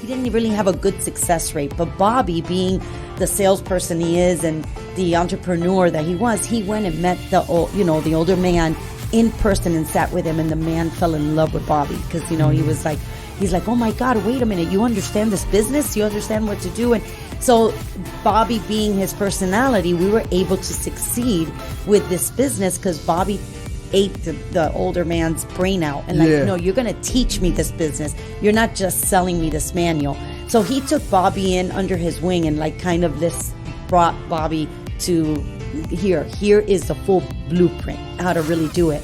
he didn't really have a good success rate. But Bobby, being the salesperson he is and the entrepreneur that he was, he went and met the older man in person and sat with him, and the man fell in love with Bobby because he was like, he's like, oh my God, wait a minute, you understand this business, you understand what to do. And so Bobby, being his personality, we were able to succeed with this business because Bobby ate the older man's brain out and no, you're going to teach me this business, you're not just selling me this manual. So he took Bobby in under his wing and kind of this brought Bobby to here is the full blueprint how to really do it.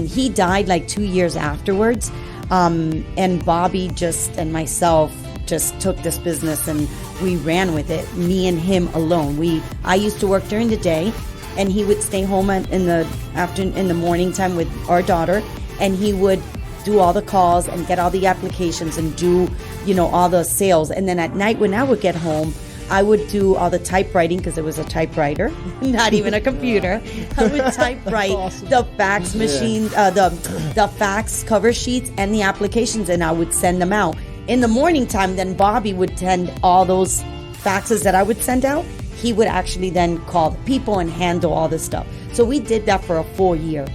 He died 2 years afterwards, and Bobby and myself just took this business and we ran with it, me and him alone. I used to work during the day, and he would stay home in the morning time with our daughter, and he would do all the calls and get all the applications and do all the sales. And then at night when I would get home, I would do all the typewriting because it was a typewriter, not even a computer. I would typewrite awesome. The fax machine, the fax cover sheets and the applications, and I would send them out. In the morning time, then Bobby would send all those faxes that I would send out. He would actually then call the people and handle all this stuff. So we did that for a full year.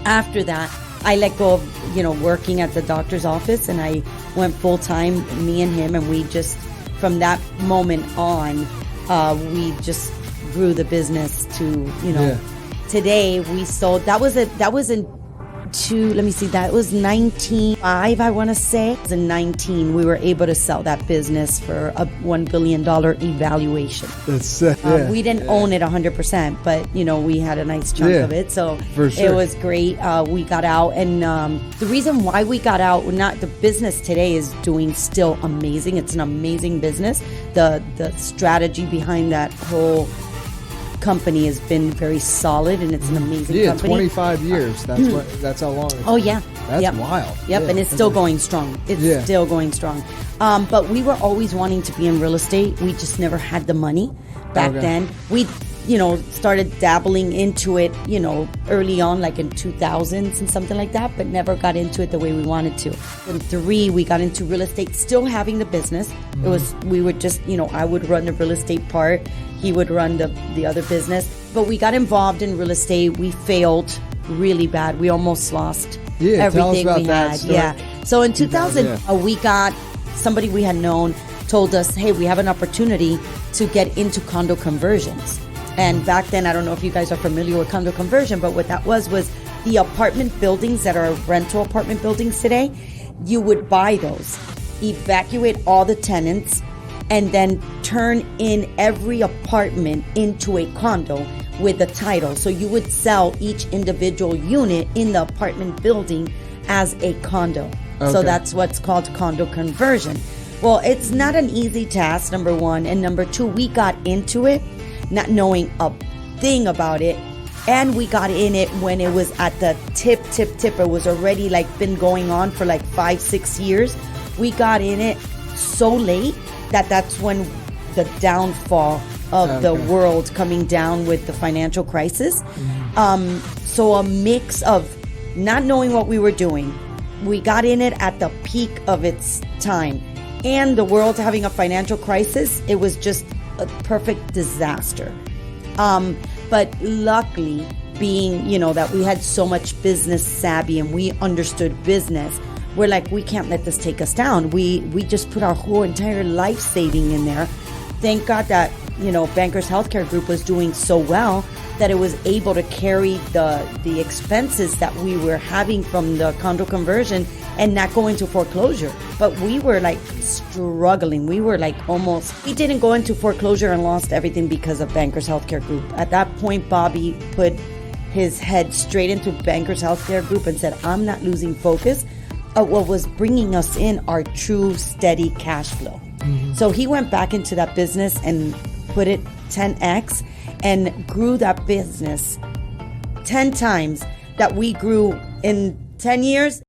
After that, I let go of, working at the doctor's office, and I went full time, me and him, and we just, from that moment on, we just grew the business to, today we sold, that was that was 1995, I want to say. In 19, we were able to sell that business for a $1 billion evaluation. That's we didn't own it 100%, but we had a nice chunk of it, so it was great. We got out, and the reason why we got out, the business today is doing still amazing. It's an amazing business. The strategy behind that whole company has been very solid, and it's an amazing company. 25 years. That's how long. Oh yeah, that's wild. Yep, and it's still going strong. It's still going strong. But we were always wanting to be in real estate. We just never had the money back then. We, started dabbling into it, early on, in 2000s and something like that, but never got into it the way we wanted to. In 3, we got into real estate, still having the business. It was, we would just, I would run the real estate part. He would run the other business. But we got involved in real estate. We failed really bad. We almost lost everything we had. Yeah. So in 2000, we got somebody we had known told us, hey, we have an opportunity to get into condo conversions. And back then, I don't know if you guys are familiar with condo conversion, but what that was the apartment buildings that are rental apartment buildings today. You would buy those, evacuate all the tenants, and then turn in every apartment into a condo with the title. So you would sell each individual unit in the apartment building as a condo. Okay. So that's what's called condo conversion. Well, it's not an easy task, number one. And number two, we got into it not knowing a thing about it. And we got in it when it was at the tip. It was already been going on for 5-6 years. We got in it so late that's when the downfall of the world coming down with the financial crisis. So a mix of not knowing what we were doing. We got in it at the peak of its time. And the world having a financial crisis, it was just a perfect disaster. But luckily, being, that we had so much business savvy and we understood business, we're we can't let this take us down. We just put our whole entire life saving in there. Thank God that, Bankers Healthcare Group was doing so well that it was able to carry the expenses that we were having from the condo conversion and not go into foreclosure. But we were struggling. We were we didn't go into foreclosure and lost everything because of Bankers Healthcare Group. At that point, Bobby put his head straight into Bankers Healthcare Group and said, I'm not losing focus of what was bringing us in our true steady cash flow. So he went back into that business and put it 10x and grew that business 10 times that we grew in 10 years.